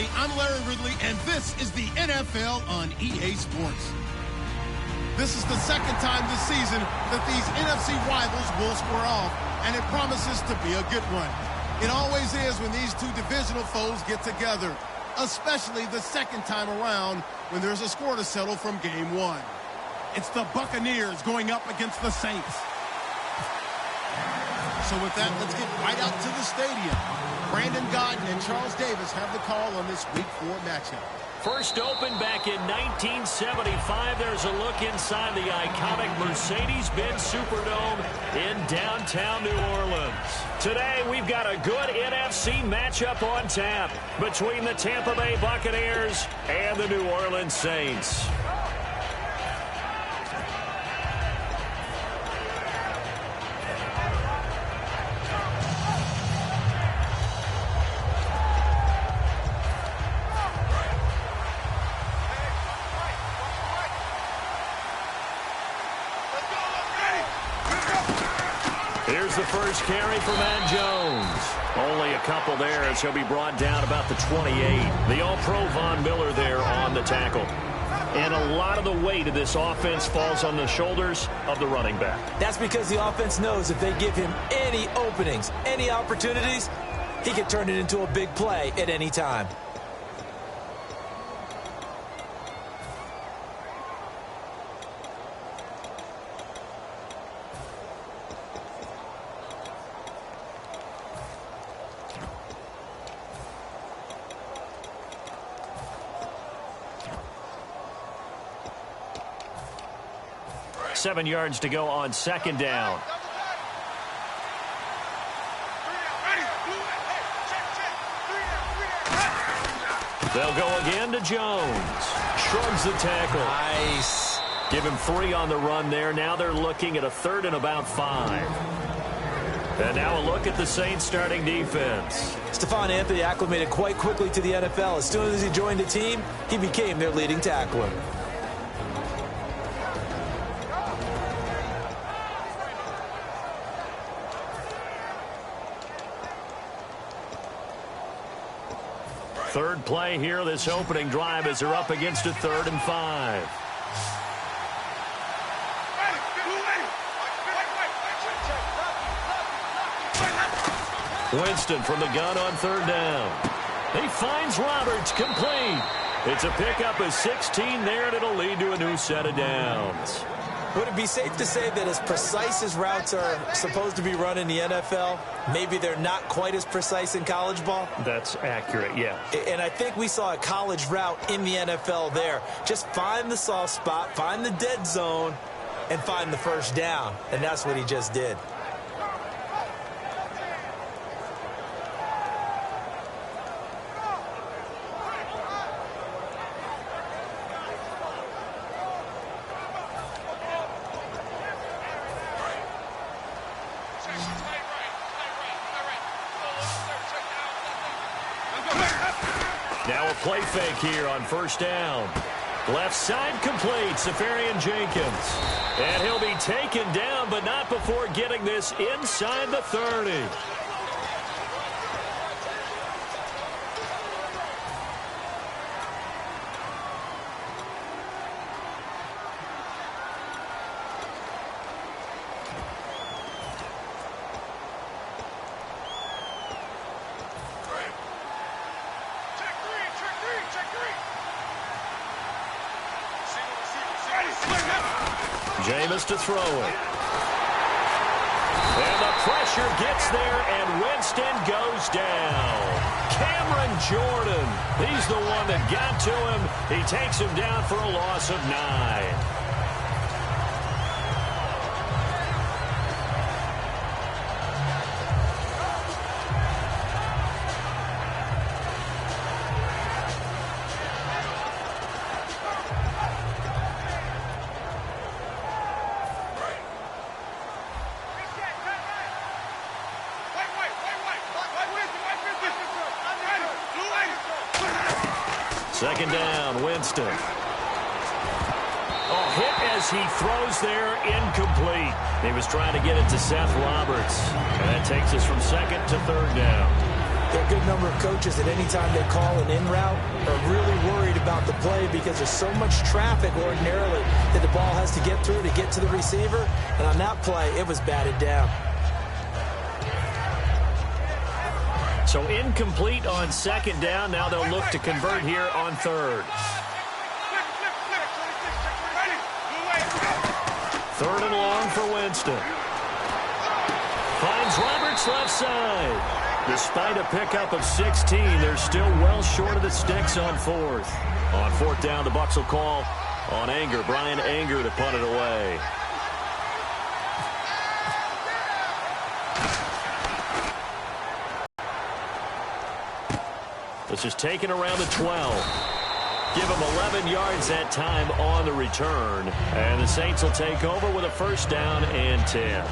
everybody. I'm Larry Ridley, and this is the NFL on EA Sports. This is the second time this season that these NFC rivals will square off, and it promises to be a good one. It always is when these two divisional foes get together, especially the second time around when there's a score to settle from game one. It's the Buccaneers going up against the Saints. So with that, let's get right out to the stadium. Brandon Gaudin and Charles Davis have the call on this Week 4 matchup. First opened back in 1975. There's a look inside the iconic Mercedes-Benz Superdome in downtown New Orleans. Today, we've got a good NFC matchup on tap between the Tampa Bay Buccaneers and the New Orleans Saints. Here's the first carry for Matt Jones. Only a couple there as he'll be brought down about the 28. The All-Pro Von Miller there on the tackle. And a lot of the weight of this offense falls on the shoulders of the running back. That's because the offense knows if they give him any openings, any opportunities, he can turn it into a big play at any time. Seven yards to go on second down. They'll go again to Jones. Shrugs the tackle. Nice. Give him 3 on the run there. Now they're looking at a third and about 5. And now a look at the Saints starting defense. Stephon Anthony acclimated quite quickly to the NFL. As soon as he joined the team, he became their leading tackler. Third play here, this opening drive, as they're up against a 3rd and 5. Winston from the gun on 3rd down. He finds Roberts, complete. It's a pickup of 16 there, and it'll lead to a new set of downs. Would it be safe to say that as precise as routes are supposed to be run in the NFL, maybe they're not quite as precise in college ball? That's accurate, yeah. And I think we saw a college route in the NFL there. Just find the soft spot, find the dead zone, and find the first down. And that's what he just did. Now a play fake here on first down. Left side complete, Safarian Jenkins. And he'll be taken down, but not before getting this inside the 30. Jameis to throw it. And the pressure gets there, and Winston goes down. Cameron Jordan, he's the one that got to him. He takes him down for a loss of 9. Second down, Winston. Oh, hit as he throws there, incomplete. He was trying to get it to Seth Roberts. And that takes us from second to third down. There are a good number of coaches that anytime they call an in route are really worried about the play because there's so much traffic ordinarily that the ball has to get through to get to the receiver. And on that play, it was batted down. So incomplete on second down. Now they'll look to convert here on third. Third and long for Winston. Finds Roberts left side. Despite a pickup of 16, they're still well short of the sticks on fourth. On fourth down, the Bucs will call on Anger. Brian Anger to punt it away. This is taken around the 12. Give him 11 yards that time on the return. And the Saints will take over with a first down and 10.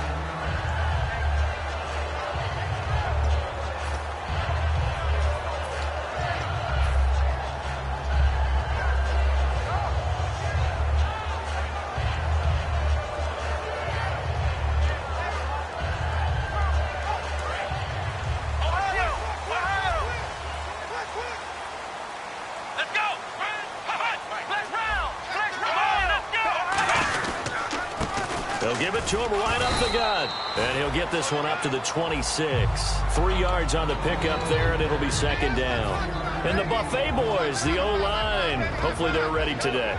To him right up the gut. And he'll get this one up to the 26. 3 yards on the pickup there, and it'll be second down. And the Buffet boys, the O-line, hopefully they're ready today.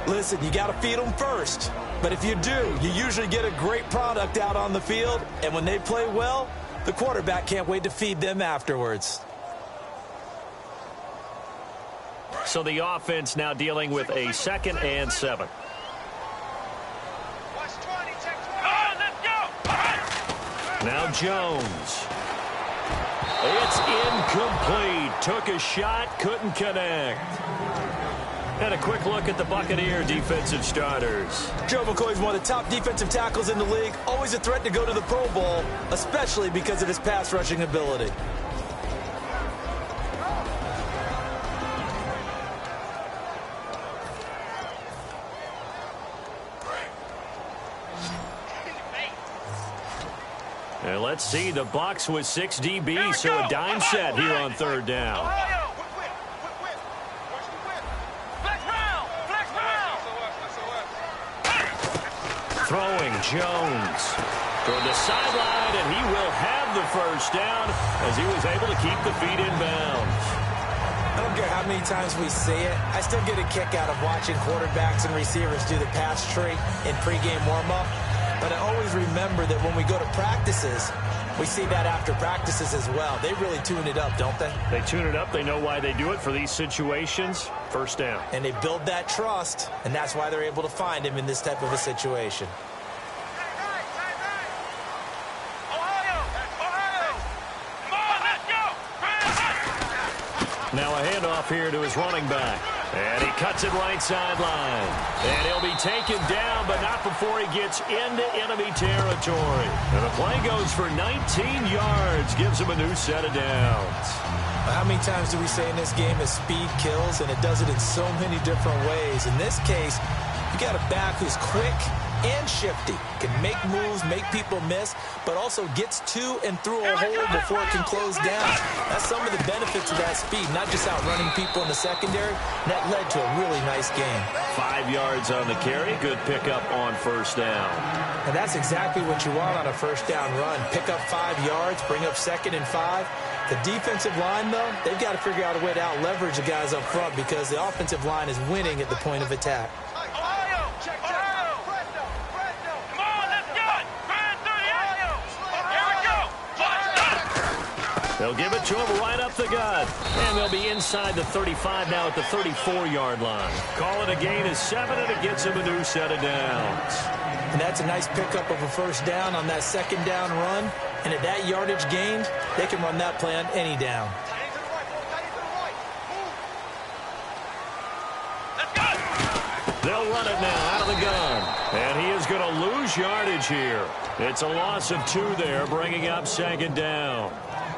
Listen, you got to feed them first. But if you do, you usually get a great product out on the field. And when they play well, the quarterback can't wait to feed them afterwards. So the offense now dealing with a 2nd and 7. Now Jones. It's incomplete. Took a shot, couldn't connect. And a quick look at the Buccaneer defensive starters. Joe McCoy's one of the top defensive tackles in the league. Always a threat to go to the Pro Bowl, especially because of his pass rushing ability. And let's see, the Bucs with 6 DBs, so a dime set here on third down. Throwing Jones toward the sideline, and he will have the first down as he was able to keep the feet in bounds. I don't care how many times we see it. I still get a kick out of watching quarterbacks and receivers do the pass tree in pregame warm-up. But I always remember that when we go to practices, we see that after practices as well. They really tune it up, don't they? They tune it up. They know why they do it for these situations. First down. And they build that trust, and that's why they're able to find him in this type of a situation. Now a handoff here to his running back. And he cuts it right sideline. And he'll be taken down, but not before he gets into enemy territory. And the play goes for 19 yards. Gives him a new set of downs. How many times do we say in this game is speed kills, and it does it in so many different ways. In this case, you got a back who's quick and shifty, can make moves, make people miss, but also gets to and through a hole before it can close down. That's some of the benefits of that speed, not just outrunning people in the secondary. And that led to a really nice game. 5 yards on the carry. Good pickup on first down. And that's exactly what you want on a first down run. Pick up 5 yards, bring up 2nd and 5. The defensive line, though, they've got to figure out a way to out-leverage the guys up front because the offensive line is winning at the point of attack. They'll give it to him right up the gut. And they'll be inside the 35 now at the 34-yard line. Call it a gain of 7, and it gets him a new set of downs. And that's a nice pickup of a first down on that second down run. And at that yardage gained, they can run that play on any down. They'll run it now out of the gun. And he is going to lose yardage here. It's a loss of 2 there, bringing up second down.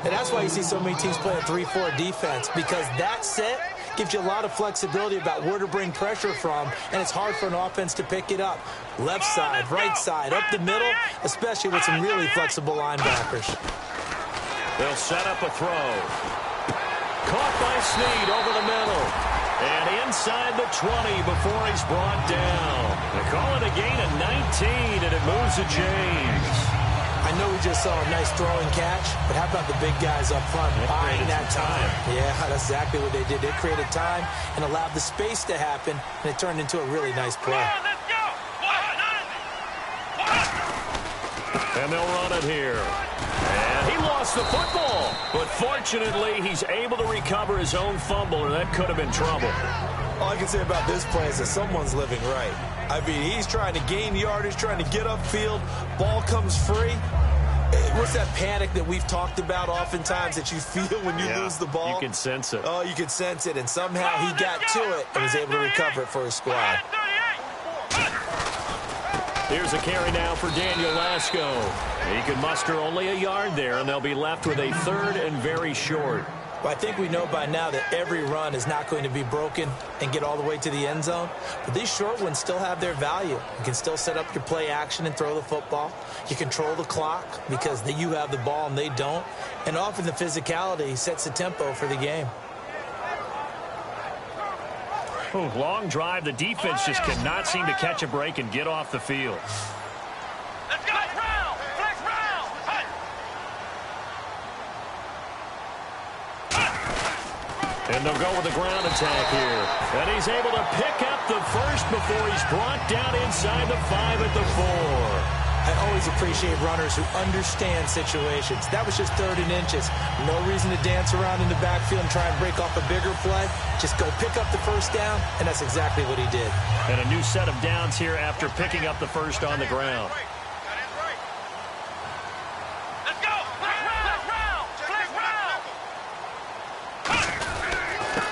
And that's why you see so many teams play a 3-4 defense, because that set gives you a lot of flexibility about where to bring pressure from, and it's hard for an offense to pick it up. Left side, right side, up the middle, especially with some really flexible linebackers. They'll set up a throw. Caught by Snead over the middle. And inside the 20 before he's brought down. They call it a gain of 19, and it moves the chains. I know we just saw a nice throwing catch, but how about the big guys up front buying that time? Yeah, that's exactly what they did. They created time and allowed the space to happen, and it turned into a really nice play. And they'll run it here. And he lost the football. But fortunately, he's able to recover his own fumble, or that could have been trouble. All I can say about this play is that someone's living right. I mean, he's trying to gain yardage, trying to get upfield. Ball comes free. What's that panic that we've talked about oftentimes that you feel when you lose the ball? You can sense it. Oh, you can sense it. And somehow he got to it and was able to recover it for his squad. Here's a carry now for Daniel Lasco. He can muster only a yard there, and they'll be left with a third and very short. Well, I think we know by now that every run is not going to be broken and get all the way to the end zone. But these short ones still have their value. You can still set up your play action and throw the football. You control the clock because you have the ball and they don't. And often the physicality sets the tempo for the game. Ooh, long drive. The defense just cannot seem to catch a break and get off the field. Let's go. Round. Flex round. Hey. And they'll go with the ground attack here. And he's able to pick up the first before he's brought down inside the 5 at the 4. I always appreciate runners who understand situations. That was just 3rd and inches. No reason to dance around in the backfield and try and break off a bigger play. Just go pick up the first down, and that's exactly what he did. And a new set of downs here after picking up the first on the ground. Let's go. Flex round. Flex round.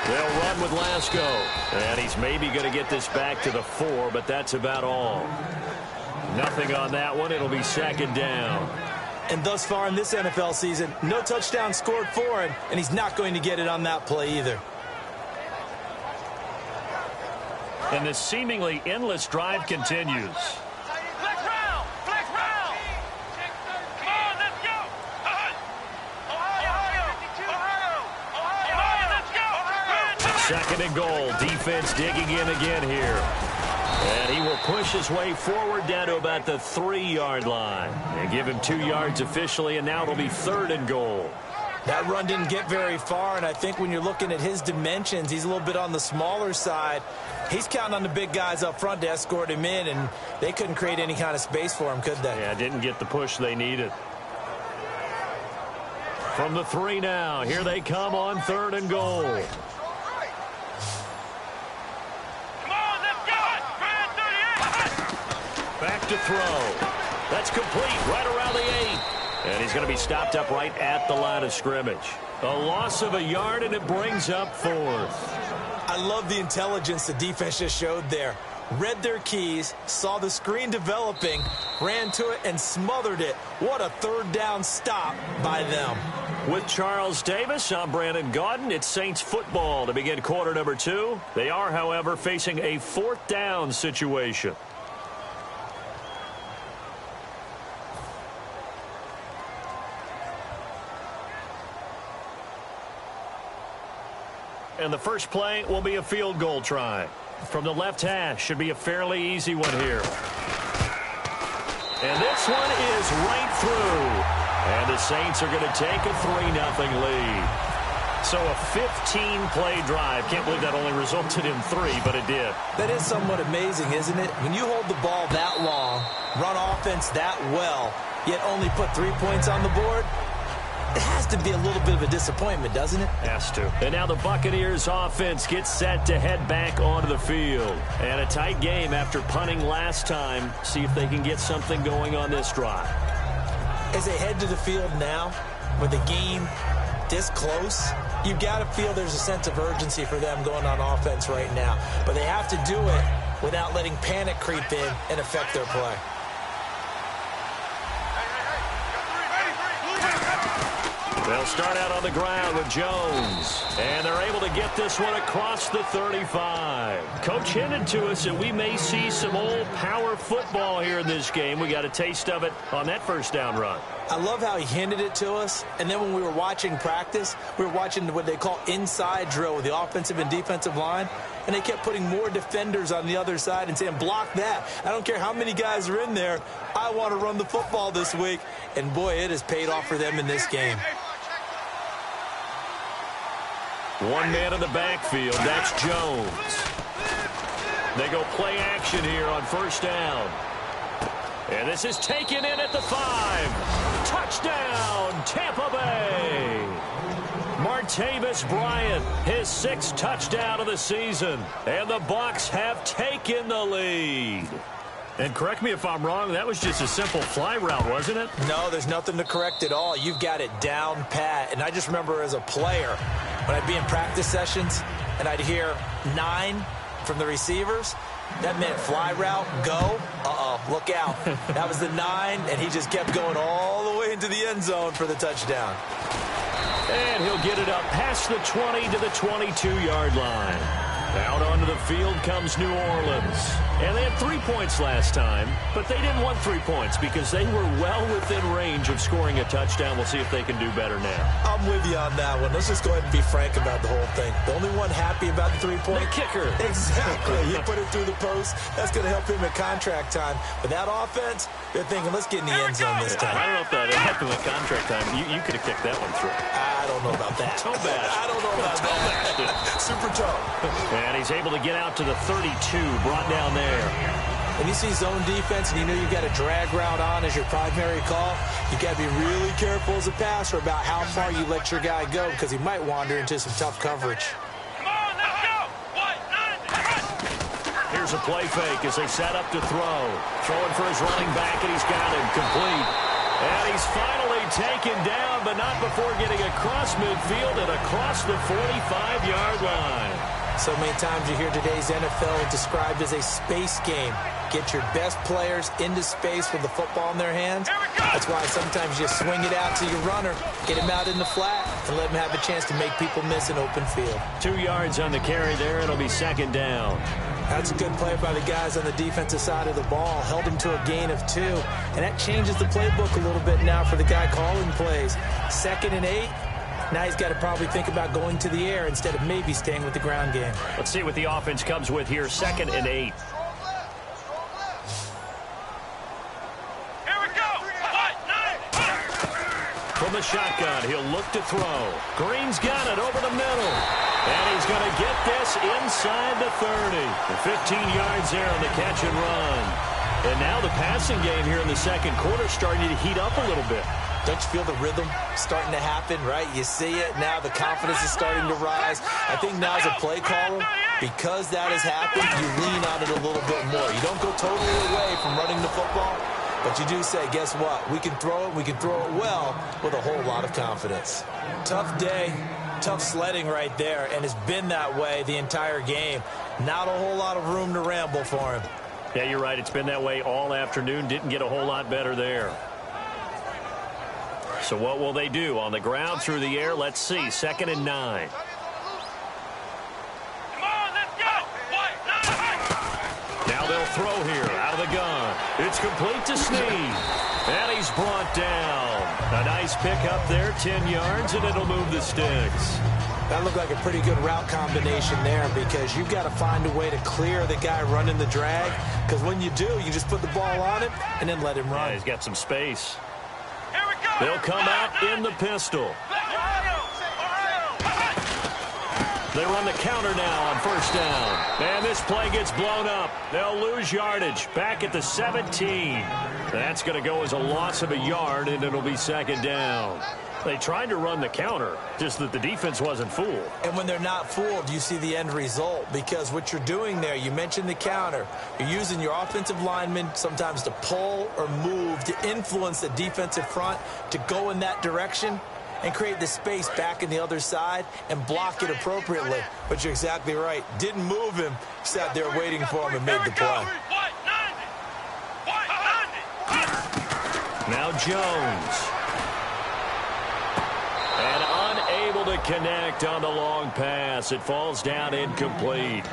They'll run with Lasco. And he's maybe going to get this back to the 4, but that's about all. Nothing on that one. It'll be 2nd down. And thus far in this NFL season, no touchdown scored for him, and he's not going to get it on that play either. And this seemingly endless drive continues. Flex round. Flex round. Come on, let's go. Ohio, let's go. 2nd and goal. Defense digging in again here. And he will push his way forward down to about the 3-yard line. And give him 2 yards officially, and now it'll be 3rd and goal. That run didn't get very far, and I think when you're looking at his dimensions, he's a little bit on the smaller side. He's counting on the big guys up front to escort him in, and they couldn't create any kind of space for him, could they? Yeah, didn't get the push they needed. From the 3 now, here they come on 3rd and goal. Back to throw. That's complete right around the 8. And he's going to be stopped up right at the line of scrimmage. A loss of a yard, and it brings up 4th. I love the intelligence the defense just showed there. Read their keys, saw the screen developing, ran to it, and smothered it. What a 3rd down stop by them. With Charles Davis, I'm Brandon Gaudin. It's Saints football to begin quarter number 2. They are, however, facing a 4th down situation. And the first play will be a field goal try. From the left hash, should be a fairly easy one here. And this one is right through. And the Saints are going to take a 3-0 lead. So a 15-play drive. Can't believe that only resulted in 3, but it did. That is somewhat amazing, isn't it? When you hold the ball that long, run offense that well, yet only put 3 points on the board, it has to be a little bit of a disappointment, doesn't it? Has to. And now the Buccaneers offense gets set to head back onto the field. And a tight game after punting last time. See if they can get something going on this drive. As they head to the field now, with the game this close, you've got to feel there's a sense of urgency for them going on offense right now. But they have to do it without letting panic creep in and affect their play. They'll start out on the ground with Jones. And they're able to get this one across the 35. Coach hinted to us that we may see some old power football here in this game. We got a taste of it on that first down run. I love how he hinted it to us, and then when we were watching practice, we were watching what they call inside drill with the offensive and defensive line, and they kept putting more defenders on the other side and saying, block that. I don't care how many guys are in there. I want to run the football this week, and boy, it has paid off for them in this game. One man in the backfield, that's Jones. They go play action here on first down. And this is taken in at the 5. Touchdown, Tampa Bay. Martavis Bryant, his 6th touchdown of the season. And the Bucs have taken the lead. And correct me if I'm wrong, that was just a simple fly route, wasn't it? No, there's nothing to correct at all. You've got it down pat. And I just remember as a player, when I'd be in practice sessions and I'd hear 9 from the receivers, that meant fly route, go, look out. That was the 9, and he just kept going all the way into the end zone for the touchdown. And he'll get it up past the 20 to the 22-yard line. Out onto the field comes New Orleans. And they had 3 points last time, but they didn't want 3 points because they were well within range of scoring a touchdown. We'll see if they can do better now. I'm with you on that one. Let's just go ahead and be frank about the whole thing. The only one happy about the 3-point? The kicker. Exactly. He put it through the post. That's going to help him at contract time. But that offense, they're thinking, let's get in the end zone this time. I don't know if that happened at contract time. You could have kicked that one through. I don't know about that. Toe bash. I don't know about that. Super toe. And he's able to get out to the 32, brought down there. When you see zone defense and you know you've got a drag route on as your primary call, you got to be really careful as a passer about how far you let your guy go because he might wander into some tough coverage. Come on, let's go. 1-9. Here's a play fake as they set up to throw. Throwing for his running back, and he's got him complete. And he's finally taken down, but not before getting across midfield and across the 45-yard line. So many times you hear today's NFL described as a space game. Get your best players into space with the football in their hands. That's why sometimes you swing it out to your runner, get him out in the flat, and let him have a chance to make people miss an open field. 2 yards on the carry there. It'll be second down. That's a good play by the guys on the defensive side of the ball. Held him to a gain of 2. And that changes the playbook a little bit now for the guy calling plays. 2nd and 8. Now he's got to probably think about going to the air instead of maybe staying with the ground game. Let's see what the offense comes with here. 2nd and 8. Here we go. 1-9. From the shotgun, he'll look to throw. Green's got it over the middle. And he's going to get this inside the 30. The 15 yards there on the catch and run. And now the passing game here in the second quarter starting to heat up a little bit. Don't you feel the rhythm starting to happen, right? You see it now. The confidence is starting to rise. I think now as a play caller, because that has happened, you lean on it a little bit more. You don't go totally away from running the football, but you do say, guess what? We can throw it. We can throw it well with a whole lot of confidence. Tough day, tough sledding right there, and it's been that way the entire game. Not a whole lot of room to ramble for him. Yeah, you're right. It's been that way all afternoon. Didn't get a whole lot better there. So what will they do? On the ground, through the air, let's see. 2nd and 9. Come on, let's go. 1-9. Now they'll throw here out of the gun. It's complete to Snead. And he's brought down. A nice pickup there, 10 yards, and it'll move the sticks. That looked like a pretty good route combination there because you've got to find a way to clear the guy running the drag. Because when you do, you just put the ball on him and then let him run. Yeah, he's got some space. Here we go. They'll come out in the pistol. They run the counter now on first down. And this play gets blown up. They'll lose yardage back at the 17. That's going to go as a loss of a yard, and it'll be second down. They tried to run the counter, just that the defense wasn't fooled. And when they're not fooled, you see the end result. Because what you're doing there, you mentioned the counter. You're using your offensive linemen sometimes to pull or move to influence the defensive front to go in that direction and create the space back in the other side and block it appropriately. But you're exactly right. Didn't move him. Sat there waiting for him and made the play. Now Jones. And unable to connect on the long pass. It falls down incomplete.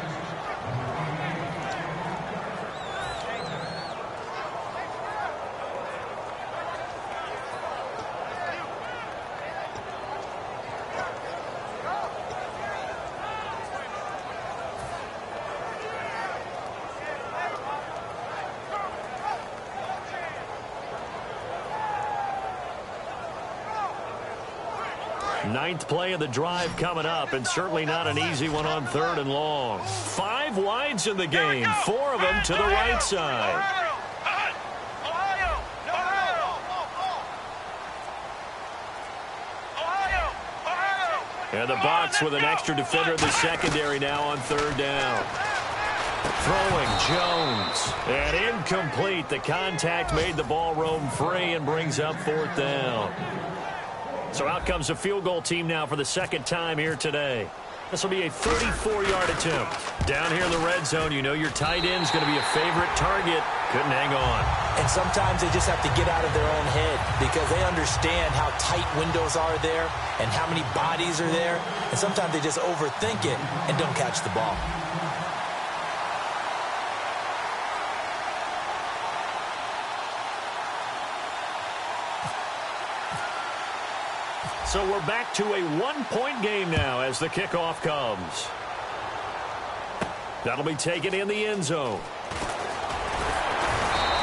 Ninth play of the drive coming up, and certainly not an easy one on 3rd and long. 5 wides in the game, 4 of them to the right side. And the Bucs with an extra defender in the secondary now on 3rd down. Throwing Jones. And incomplete. The contact made the ball roam free and brings up 4th down. So out comes a field goal team now for the 2nd time here today. This will be a 34-yard attempt. Down here in the red zone, you know your tight end's going to be a favorite target. Couldn't hang on. And sometimes they just have to get out of their own head because they understand how tight windows are there and how many bodies are there. And sometimes they just overthink it and don't catch the ball. So we're back to a 1-point game now as the kickoff comes. That'll be taken in the end zone.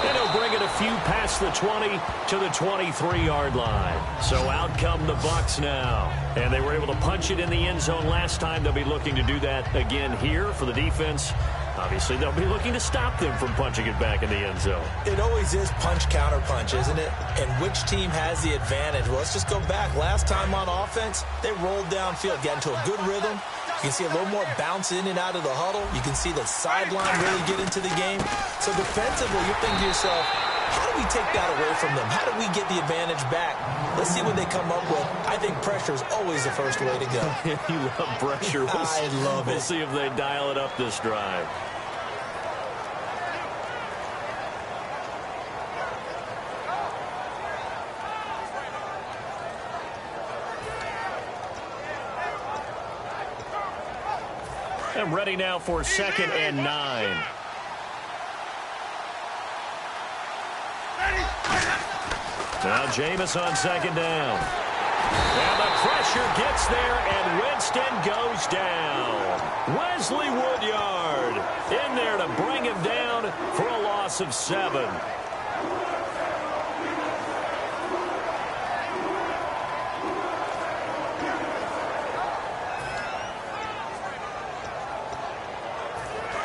And he'll bring it a few past the 20 to the 23-yard line. So out come the Bucs now. And they were able to punch it in the end zone last time. They'll be looking to do that again here for the defense. Obviously, they'll be looking to stop them from punching it back in the end zone. It always is punch-counter-punch, isn't it? And which team has the advantage? Well, let's just go back. Last time on offense, they rolled downfield, got into a good rhythm. You can see a little more bounce in and out of the huddle. You can see the sideline really get into the game. So defensively, you're thinking to yourself, how do we take that away from them? How do we get the advantage back? Let's see what they come up with. I think pressure is always the first way to go. You love pressure. I love it. We'll see if they dial it up this drive. And ready now for 2nd and 9. Now Jameis on 2nd down. And the pressure gets there, and Winston goes down. Wesley Woodyard in there to bring him down for a loss of 7.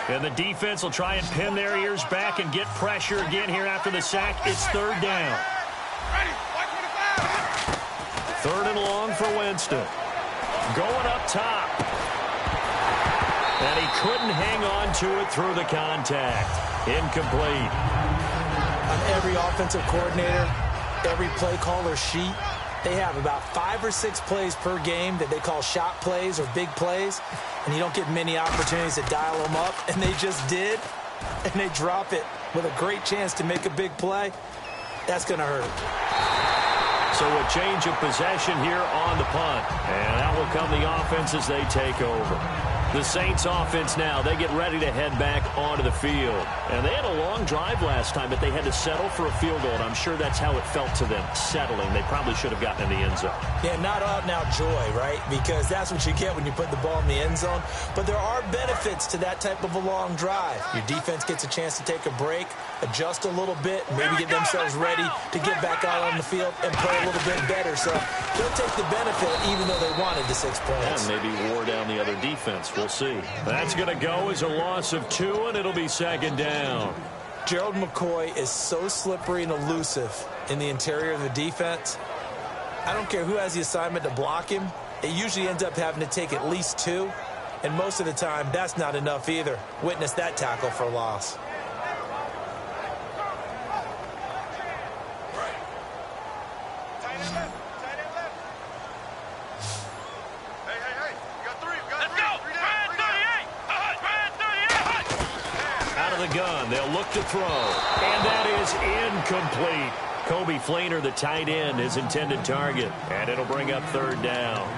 And the defense will try and pin their ears back and get pressure again here after the sack. It's 3rd down. 3rd and long for Winston. Going up top. And he couldn't hang on to it through the contact. Incomplete. On every offensive coordinator, every play caller sheet, they have about 5 or 6 plays per game that they call shot plays or big plays, and you don't get many opportunities to dial them up, and they just did, and they drop it with a great chance to make a big play. That's going to hurt. So a change of possession here on the punt, and that will come the offense as they take over. The Saints offense now, they get ready to head back onto the field. And they had a long drive last time, but they had to settle for a field goal, and I'm sure that's how it felt to them, settling. They probably should have gotten in the end zone. Yeah, not out-and-out joy, right? Because that's what you get when you put the ball in the end zone. But there are benefits to that type of a long drive. Your defense gets a chance to take a break, adjust a little bit, maybe get themselves ready to get back out on the field and play a little bit better. So they'll take the benefit even though they wanted the 6 points. And maybe wore down the other defense. We'll see. That's going to go as a loss of 2, and it'll be 2nd down. Gerald McCoy is so slippery and elusive in the interior of the defense. I don't care who has the assignment to block him. It usually ends up having to take at least 2, and most of the time, that's not enough either. Witness that tackle for a loss. Gun. They'll look to throw. And that is incomplete. Kobe Fleener, the tight end, his intended target. And it'll bring up 3rd down.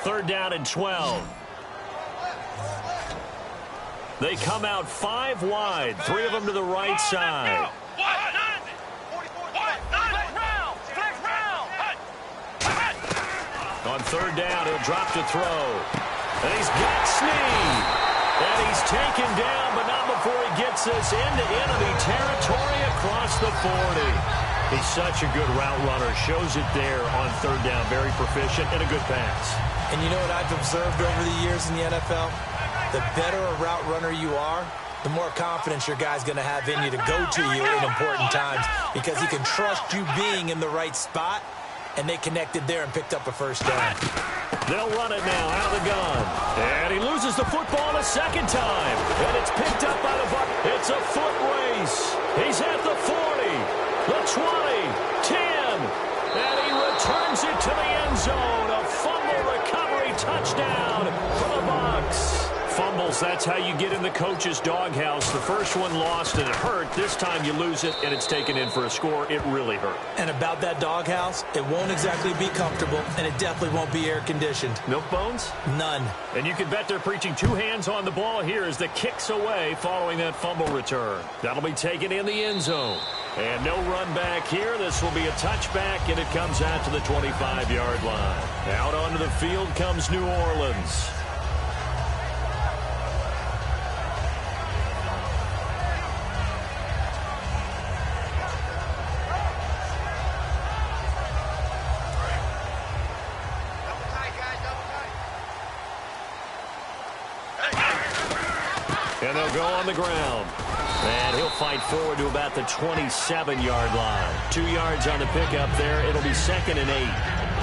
3rd down and 12. They come out 5 wide, 3 of them to the right side. On 3rd down, he'll drop to throw. And he's got Snead. And he's taken down, but not before he gets this into enemy territory across the 40. He's such a good route runner. Shows it there on 3rd down. Very proficient and a good pass. And you know what I've observed over the years in the NFL? The better a route runner you are, the more confidence your guy's going to have in you to go to you in important times because he can trust you being in the right spot, and they connected there and picked up a 1st down. They'll run it now out of the gun. And he loses the football a 2nd time. And it's picked up by the Buck. It's a foot race. He's at the 40, the 20, 10. And he returns it to the end zone. A fumble recovery touchdown for the Bucks. Fumbles, that's how you get in the coach's doghouse. The first one lost and it hurt. This time you lose it and it's taken in for a score. It really hurt. And about that doghouse, it won't exactly be comfortable, and it definitely won't be air-conditioned. Milk bones? None. And you can bet they're preaching 2 hands on the ball here as the kick's away following that fumble return. That'll be taken in the end zone. And no run back here. This will be a touchback, and it comes out to the 25-yard line. Out onto the field comes New Orleans. And they'll go on the ground. And he'll fight forward to about the 27-yard line. 2 yards on the pickup there. It'll be 2nd and 8.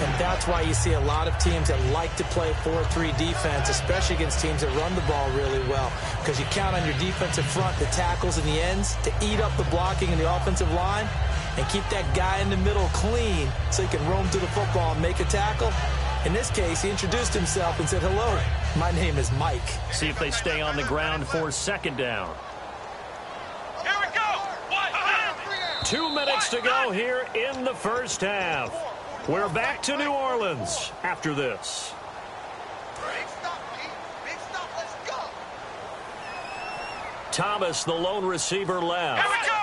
And that's why you see a lot of teams that like to play 4-3 defense, especially against teams that run the ball really well. Because you count on your defensive front, the tackles and the ends, to eat up the blocking in the offensive line and keep that guy in the middle clean so he can roam through the football and make a tackle. In this case, he introduced himself and said, "Hello, my name is Mike." See if they stay on the ground for 2nd down. Here we go. 2 minutes to go here in the first half. We're back to New Orleans after this. Big stop, Pete. Big stop. Let's go. Thomas, the lone receiver, left. Here we go.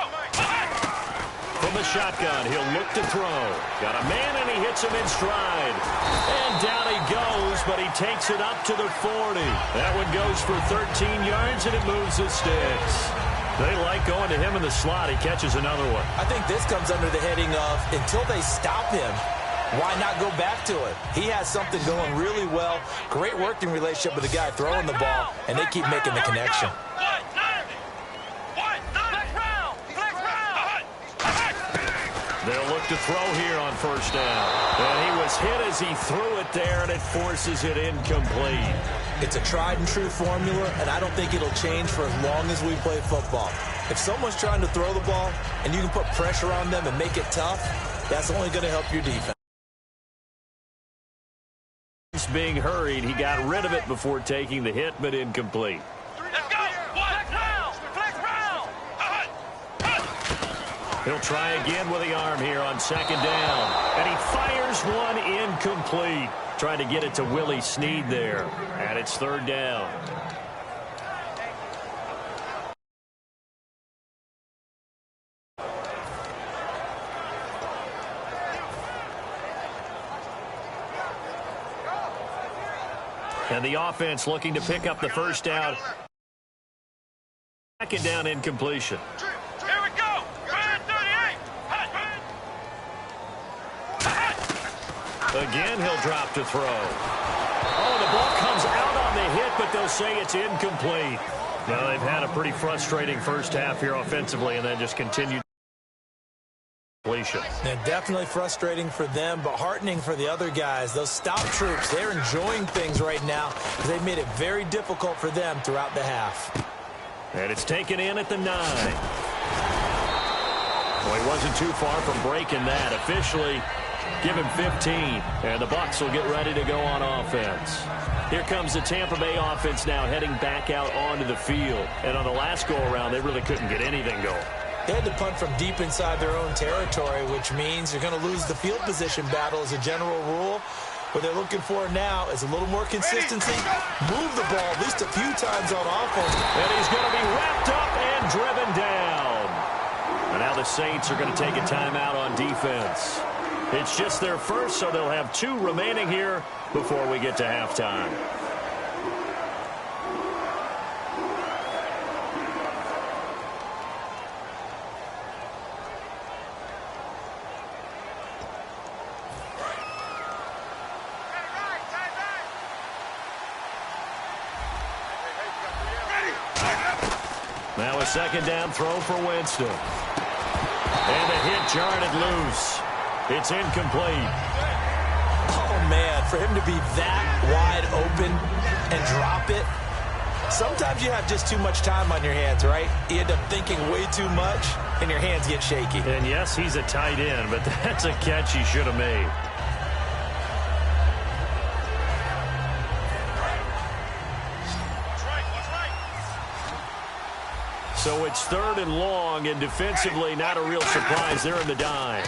From the shotgun, he'll look to throw. Got a man, and he hits him in stride. And down he goes, but he takes it up to the 40. That one goes for 13 yards, and it moves the sticks. They like going to him in the slot. He catches another one. I think this comes under the heading of, until they stop him, why not go back to it? He has something going really well. Great working relationship with the guy throwing the ball, and they keep making the connection. They'll look to throw here on 1st down. And he was hit as he threw it there, and it forces it incomplete. It's a tried-and-true formula, and I don't think it'll change for as long as we play football. If someone's trying to throw the ball, and you can put pressure on them and make it tough, that's only going to help your defense. Being hurried, he got rid of it before taking the hit, but incomplete. Let's go. Flex round. He'll try again with the arm here on 2nd down. And he fires one incomplete. Trying to get it to Willie Snead there. And it's 3rd down. And the offense looking to pick up the 1st down. 2nd down incompletion. Here we go. 38. Again, he'll drop to throw. Oh, the ball comes out on the hit, but they'll say it's incomplete. Now, they've had a pretty frustrating first half here offensively, and then just continued. And definitely frustrating for them, but heartening for the other guys. Those stop troops, they're enjoying things right now because they've made it very difficult for them throughout the half. And it's taken in at the 9. Well, he wasn't too far from breaking that. Officially, give him 15, and the Bucs will get ready to go on offense. Here comes the Tampa Bay offense now heading back out onto the field. And on the last go-around, they really couldn't get anything going. They had to punt from deep inside their own territory, which means you're going to lose the field position battle as a general rule. What they're looking for now is a little more consistency, move the ball at least a few times on offense. And he's going to be wrapped up and driven down. And now the Saints are going to take a timeout on defense. It's just their first, so they'll have 2 remaining here before we get to halftime. Now a second down throw for Winston. And the hit jarred it loose. It's incomplete. Oh, man, for him to be that wide open and drop it. Sometimes you have just too much time on your hands, right? You end up thinking way too much, and your hands get shaky. And yes, he's a tight end, but that's a catch he should have made. So it's 3rd and long, and defensively not a real surprise. They're in the dime.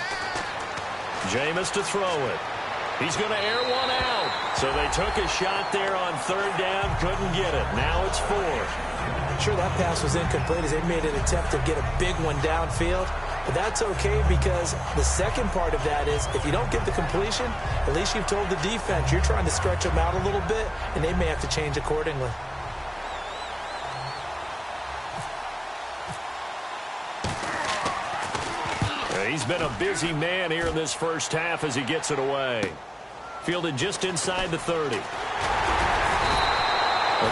Jameis to throw it. He's going to air one out. So they took a shot there on 3rd down, couldn't get it. Now it's 4th. Sure, that pass was incomplete as they made an attempt to get a big one downfield. But that's okay because the second part of that is if you don't get the completion, at least you've told the defense you're trying to stretch them out a little bit, and they may have to change accordingly. He's been a busy man here in this first half as he gets it away. Fielded just inside the 30. A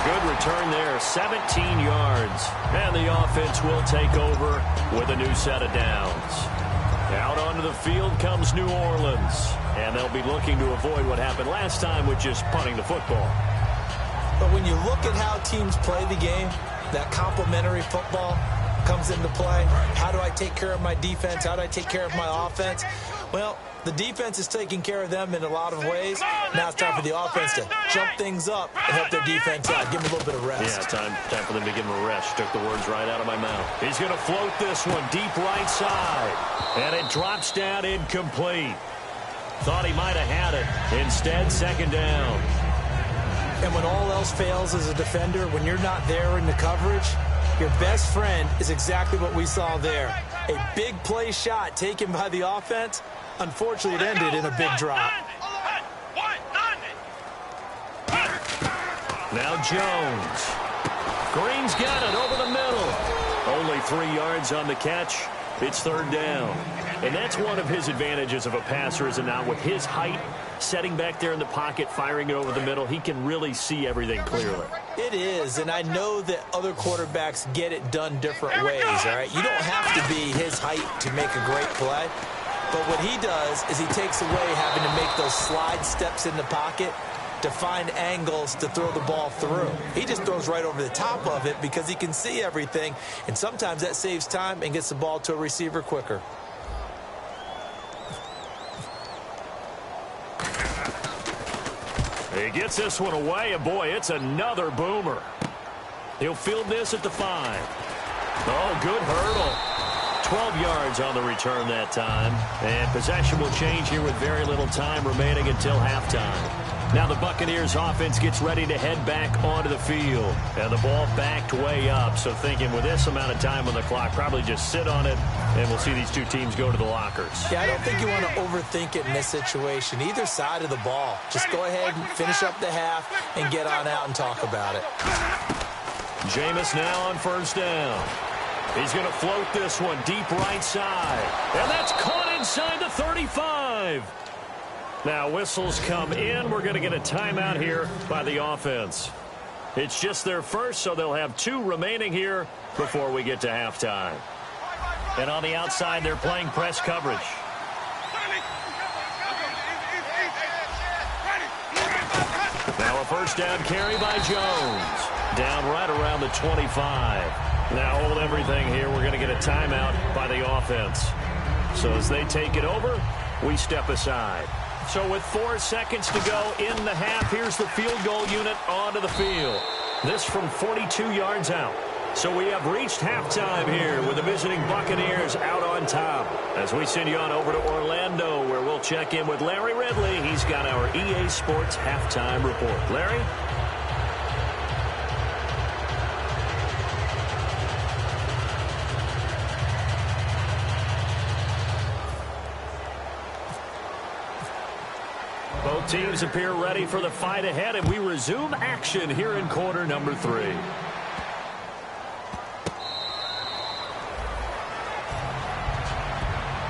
good return there, 17 yards. And the offense will take over with a new set of downs. Out onto the field comes New Orleans. And they'll be looking to avoid what happened last time with just punting the football. But when you look at how teams play the game, that complementary football comes into play. How do I take care of my defense? How do I take care of my offense? Well, the defense is taking care of them in a lot of ways. Now it's time for the offense to jump things up and help their defense out. Give them a little bit of rest. Yeah, time for them to give them a rest. Took the words right out of my mouth. He's going to float this one deep right side. And it drops down incomplete. Thought he might have had it. Instead, 2nd down. And when all else fails as a defender, when you're not there in the coverage, your best friend is exactly what we saw there. A big play shot taken by the offense. Unfortunately, it ended in a big drop. Now Jones. Green's got it over the middle. Only 3 yards on the catch. It's 3rd down. And that's one of his advantages of a passer, is it not? With his height, setting back there in the pocket, firing it over the middle, he can really see everything clearly. It is, and I know that other quarterbacks get it done different ways, all right? You don't have to be his height to make a great play. But what he does is he takes away having to make those slide steps in the pocket to find angles to throw the ball through. He just throws right over the top of it because he can see everything, and sometimes that saves time and gets the ball to a receiver quicker. He gets this one away, and boy, it's another boomer. He'll field this at the 5. Oh, good hurdle. 12 yards on the return that time. And possession will change here with very little time remaining until halftime. Now the Buccaneers offense gets ready to head back onto the field. And the ball backed way up. So thinking with this amount of time on the clock, probably just sit on it, and we'll see these two teams go to the lockers. Yeah, I don't think you want to overthink it in this situation. Either side of the ball. Just go ahead and finish up the half and get on out and talk about it. Jameis now on 1st down. He's going to float this one deep right side. And that's caught inside the 35. Now whistles come in. We're going to get a timeout here by the offense. It's just their first, so they'll have 2 remaining here before we get to halftime. And on the outside, they're playing press coverage. Now a 1st down carry by Jones. Down right around the 25. Now hold everything here. We're going to get a timeout by the offense. So as they take it over, we step aside. So with 4 seconds to go in the half, here's the field goal unit onto the field. This from 42 yards out. So we have reached halftime here with the visiting Buccaneers out on top. As we send you on over to Orlando, where we'll check in with Larry Ridley. He's got our EA Sports halftime report. Larry? Both teams appear ready for the fight ahead, and we resume action here in quarter number 3.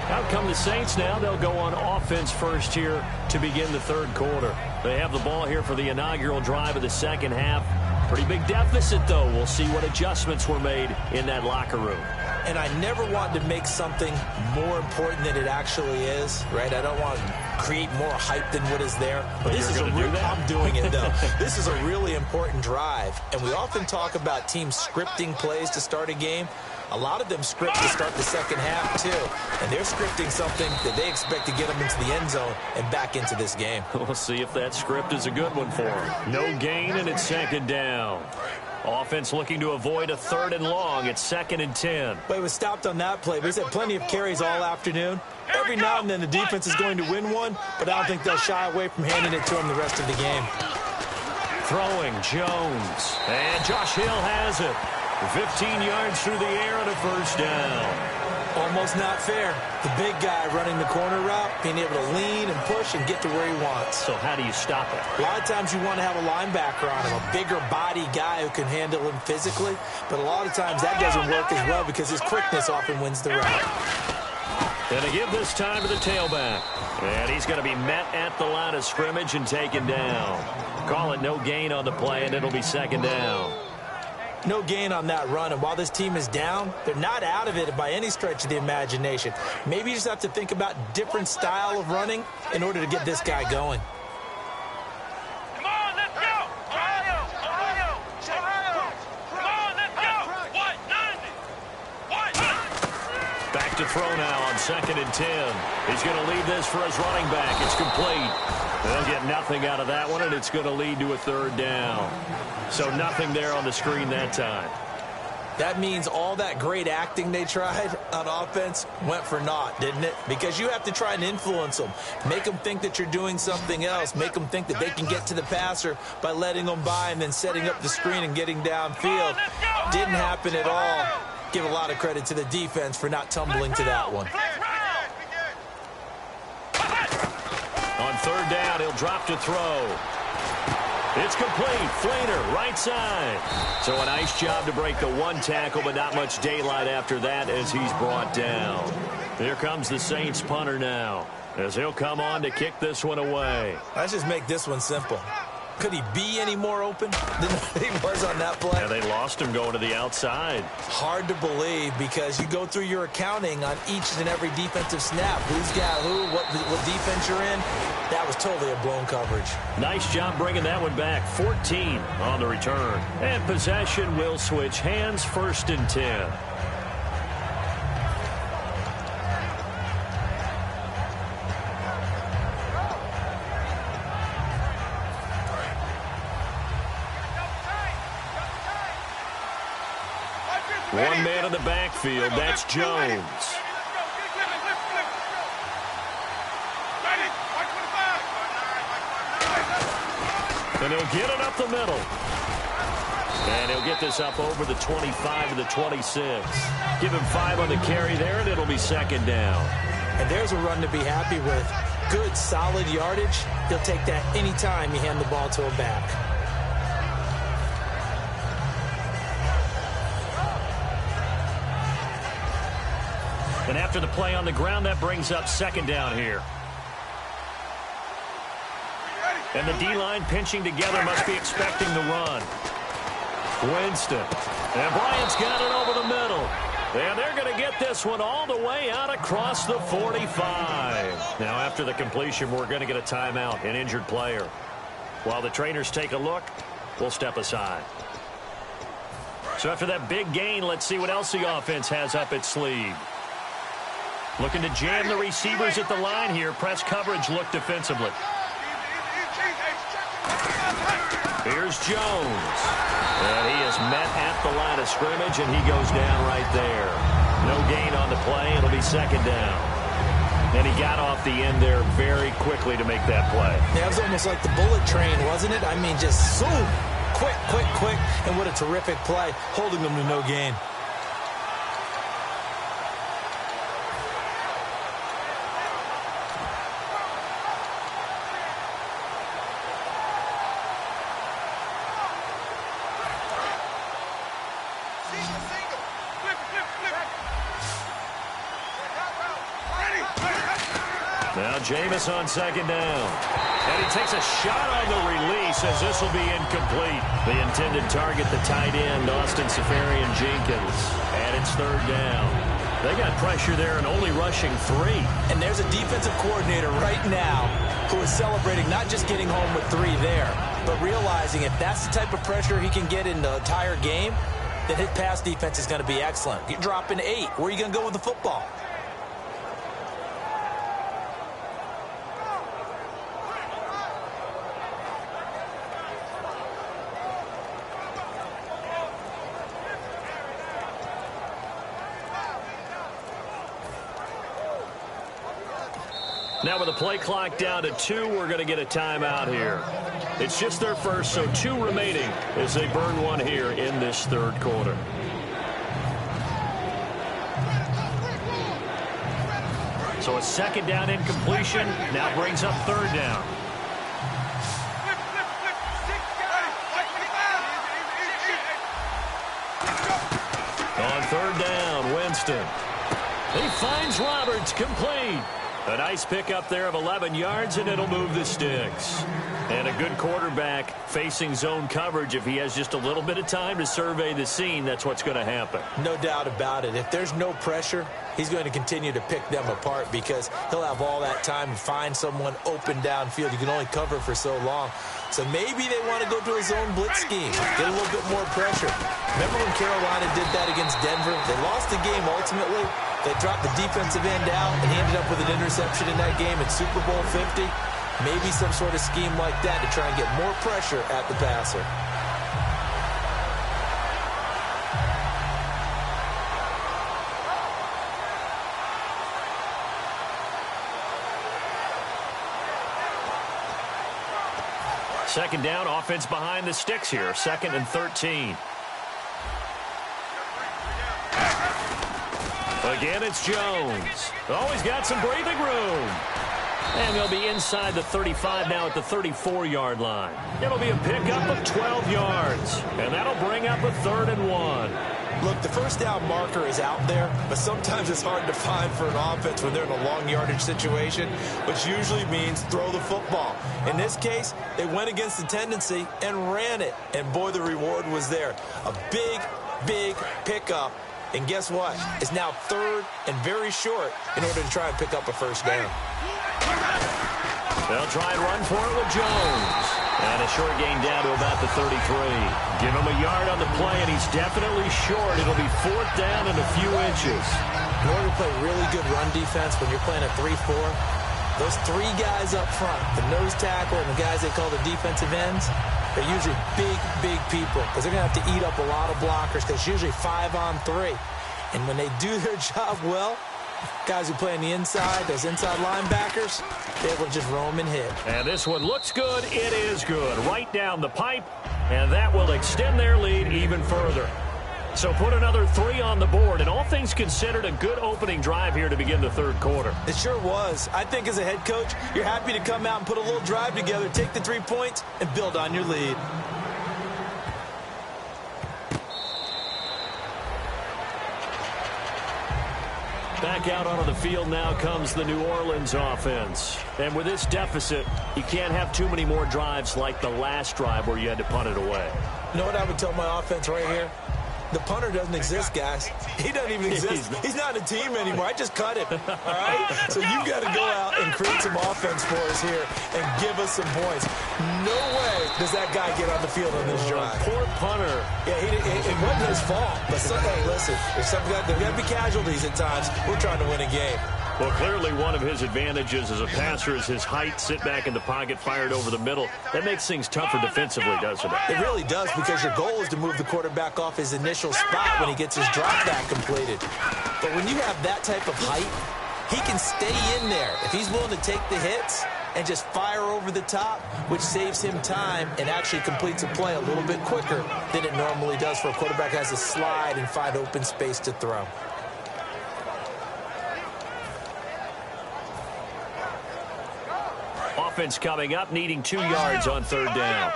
Out come the Saints now. They'll go on offense first here to begin the third quarter. They have the ball here for the inaugural drive of the second half. Pretty big deficit, though. We'll see what adjustments were made in that locker room. And I never want to make something more important than it actually is, right? I don't want to create more hype than what is there. But this is I'm doing it, though. This is a really important drive. And we often talk about teams scripting plays to start a game. A lot of them script to start the second half, too. And they're scripting something that they expect to get them into the end zone and back into this game. We'll see if that script is a good one for them. No gain, and it's second down. Offense looking to avoid a 3rd and long. It's 2nd and 10. But he was stopped on that play. But he's had plenty of carries all afternoon. Every now and then the defense is going to win one, but I don't think they'll shy away from handing it to him the rest of the game. Throwing, Jones. And Josh Hill has it. 15 yards through the air and a first down. Almost not fair. The big guy running the corner route, being able to lean and push and get to where he wants. So how do you stop it? A lot of times you want to have a linebacker on him, a bigger body guy who can handle him physically. But a lot of times that doesn't work as well because his quickness often wins the route. And to give this time to the tailback. And he's going to be met at the line of scrimmage and taken down. Call it no gain on the play, and it'll be second down. No gain on that run, and while this team is down, they're not out of it by any stretch of the imagination. Maybe you just have to think about different style of running in order to get this guy going. Come on, let's go! Ohio! Ohio! Ohio! Come on, let's go! What? 90! What? Back to throw now on 2nd and 10. He's going to leave this for his running back. It's complete. They'll get nothing out of that one, and it's going to lead to a 3rd down. So nothing there on the screen that time. That means all that great acting they tried on offense went for naught, didn't it? Because you have to try and influence them. Make them think that you're doing something else. Make them think that they can get to the passer by letting them by and then setting up the screen and getting downfield. Didn't happen at all. Give a lot of credit to the defense for not tumbling to that one. On 3rd down, he'll drop to throw. It's complete. Fleener, right side. So a nice job to break the one tackle, but not much daylight after that as he's brought down. Here comes the Saints punter now as he'll come on to kick this one away. Let's just make this one simple. Could he be any more open than he was on that play? Yeah, they lost him going to the outside. Hard to believe because you go through your accounting on each and every defensive snap. Who's got who, what defense you're in. That was totally a blown coverage. Nice job bringing that one back. 14 on the return. And possession will switch hands, 1st and 10. One man in the backfield. That's Jones. And he'll get it up the middle. And he'll get this up over the 25 to the 26. Give him 5 on the carry there, and it'll be 2nd down. And there's a run to be happy with. Good, solid yardage. He'll take that anytime you hand the ball to him back. And after the play on the ground, that brings up 2nd down here. And the D-line pinching together must be expecting the run. Winston. And Bryant's got it over the middle. And they're going to get this one all the way out across the 45. Now, after the completion, we're going to get a timeout, an injured player. While the trainers take a look, we'll step aside. So after that big gain, let's see what else the offense has up its sleeve. Looking to jam the receivers at the line here. Press coverage look defensively. Here's Jones. And he is met at the line of scrimmage, and he goes down right there. No gain on the play. It'll be 2nd down. And he got off the end there very quickly to make that play. Yeah, it was almost like the bullet train, wasn't it? I mean, just zoom. Quick, quick, quick. And what a terrific play, holding them to no gain. Now Jameis on second down. And he takes a shot on the release as this will be incomplete. The intended target, the tight end, Austin Seferian-Jenkins. And it's third down. They got pressure there and only rushing 3. And there's a defensive coordinator right now who is celebrating not just getting home with 3 there, but realizing if that's the type of pressure he can get in the entire game, then his pass defense is going to be excellent. You're dropping 8. Where are you going to go with the football? Now with the play clock down to 2, we're going to get a timeout here. It's just their first, so 2 remaining as they burn 1 here in this third quarter. So a second down incompletion now brings up third down. On third down, Winston. He finds Roberts, complete. A nice pickup there of 11 yards, and it'll move the sticks. And a good quarterback facing zone coverage. If he has just a little bit of time to survey the scene, that's what's going to happen. No doubt about it. If there's no pressure, he's going to continue to pick them apart because he'll have all that time to find someone open downfield. You can only cover for so long. So maybe they want to go to a zone blitz scheme, get a little bit more pressure. Remember when Carolina did that against Denver? They lost the game ultimately. They dropped the defensive end out, and he ended up with an interception in that game in Super Bowl 50. Maybe some sort of scheme like that to try and get more pressure at the passer. Second down, offense behind the sticks here. 2nd and 13. Again, it's Jones. Always got some breathing room. And they'll be inside the 35 now at the 34-yard line. It'll be a pickup of 12 yards. And that'll bring up a 3rd and 1. Look, the first down marker is out there, but sometimes it's hard to find for an offense when they're in a long yardage situation, which usually means throw the football. In this case, they went against the tendency and ran it. And boy, the reward was there. A big, big pickup. And guess what? It's now 3rd and very short in order to try and pick up a first down. They'll try and run for it with Jones. And a short gain down to about the 33. Give him a yard on the play, and he's definitely short. It'll be 4th down and a few inches. In order to play really good run defense when you're playing a 3-4, those 3 guys up front, the nose tackle and the guys they call the defensive ends, they're usually big, big people because they're going to have to eat up a lot of blockers because it's usually 5-on-3. And when they do their job well, guys who play on the inside, those inside linebackers, they will just roam and hit. And this one looks good. It is good. Right down the pipe, and that will extend their lead even further. So put another 3 on the board, and all things considered, a good opening drive here to begin the third quarter. It sure was. I think as a head coach, you're happy to come out and put a little drive together, take the 3 points, and build on your lead. Back out onto the field now comes the New Orleans offense. And with this deficit, you can't have too many more drives like the last drive where you had to punt it away. You know what I would tell my offense right here? The punter doesn't exist, guys. He doesn't even exist. He's not a team anymore. I just cut him. All right? So you've got to go out and create some offense for us here and give us some points. No way does that guy get on the field on this drive. Poor punter. Yeah, it wasn't his fault. But hey, listen, there's got to be casualties at times. We're trying to win a game. Well, clearly one of his advantages as a passer is his height, sit back in the pocket, fired over the middle. That makes things tougher defensively, doesn't it? It really does, because your goal is to move the quarterback off his initial spot when he gets his drop back completed. But when you have that type of height, he can stay in there if he's willing to take the hits and just fire over the top, which saves him time and actually completes a play a little bit quicker than it normally does for a quarterback who has to slide and find open space to throw. Offense coming up, needing 2 yards on 3rd down.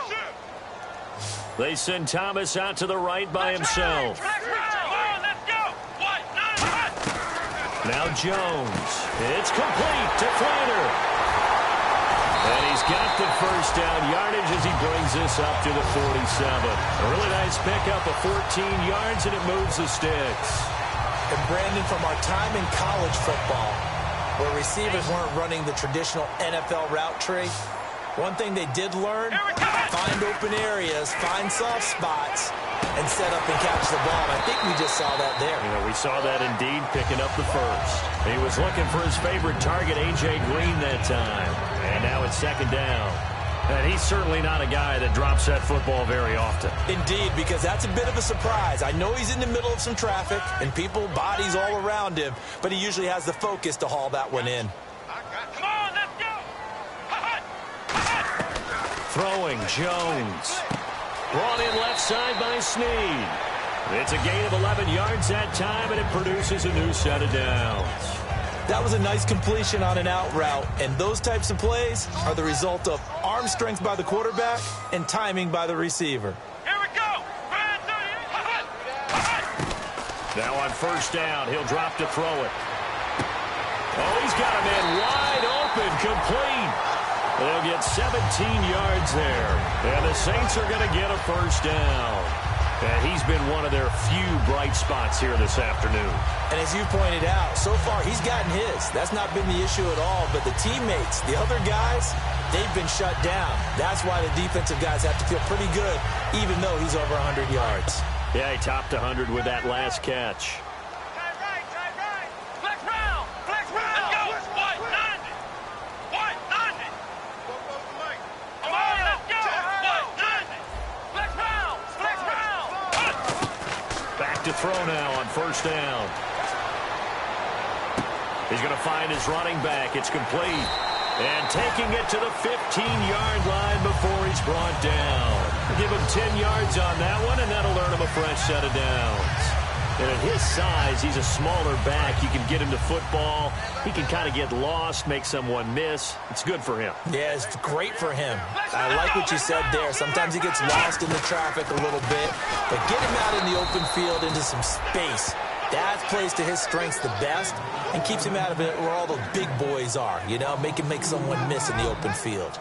They send Thomas out to the right by himself. Now Jones. It's complete to Flanner. And he's got the first down yardage as he brings this up to the 47. A really nice pickup of 14 yards, and it moves the sticks. And Brandon, from our time in college football, where receivers weren't running the traditional NFL route tree, one thing they did learn, find open areas, find soft spots, and set up and catch the ball. And I think we just saw that there. You know, we saw that indeed, picking up the first. He was looking for his favorite target, A.J. Green, that time. And now it's 2nd down. And he's certainly not a guy that drops that football very often. Indeed, because that's a bit of a surprise. I know he's in the middle of some traffic and people, bodies all around him, but he usually has the focus to haul that one in. Come on, let's go. Throwing, Jones. Brought in left side by Snead. It's a gain of 11 yards that time, and it produces a new set of downs. That was a nice completion on an out route, and those types of plays are the result of arm strength by the quarterback and timing by the receiver. Here we go. Now on 1st down, he'll drop to throw it. Oh, he's got a man wide open, complete. They'll get 17 yards there. And the Saints are going to get a 1st down. And he's been one of their few bright spots here this afternoon. And as you pointed out, so far he's gotten his. That's not been the issue at all. But the teammates, the other guys, they've been shut down. That's why the defensive guys have to feel pretty good, even though he's over 100 yards. Yeah, he topped 100 with that last catch. Try right. Flex round. Let's go. What? 90. What? 90. Come on, let's go. What? 90. Flex round. Back to throw now on 1st down. He's going to find his running back. It's complete. And taking it to the 15-yard line before he's brought down. Give him 10 yards on that one, and that'll earn him a fresh set of downs. And at his size, he's a smaller back. You can get him to football. He can kind of get lost, make someone miss. It's good for him. Yeah, it's great for him. I like what you said there. Sometimes he gets lost in the traffic a little bit, but get him out in the open field into some space. That plays to his strengths the best and keeps him out of it where all the big boys are, you know, make someone miss in the open field.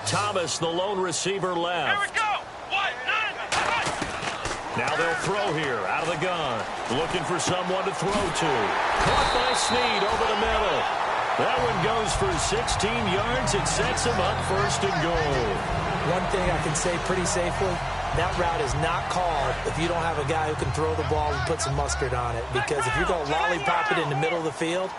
Thomas, the lone receiver, left. Here we go. What? 90. Now they'll throw here, out of the gun. Looking for someone to throw to. Caught by Snead over the middle. That one goes for 16 yards. It sets him up 1st and goal. One thing I can say pretty safely, that route is not called if you don't have a guy who can throw the ball and put some mustard on it. Because if you're going to lollipop it in the middle of the field,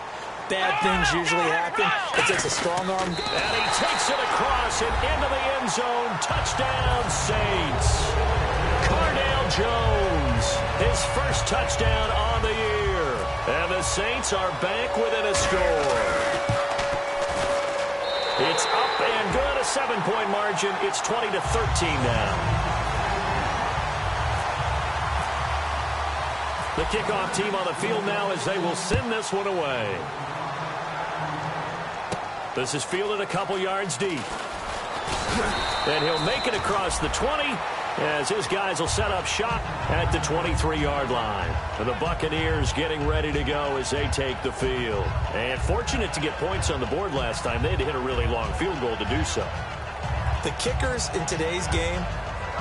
bad things usually happen. It takes a strong arm. And he takes it across and into the end zone. Touchdown, Saints. Cardale Jones, his first touchdown on the year. And the Saints are back within a score. It's up and good, a 7-point margin. It's 20-13 now. The kickoff team on the field now as they will send this one away. This is fielded a couple yards deep. And he'll make it across the 20 as his guys will set up shop at the 23-yard line. And the Buccaneers getting ready to go as they take the field. And fortunate to get points on the board last time. They had to hit a really long field goal to do so. The kickers in today's game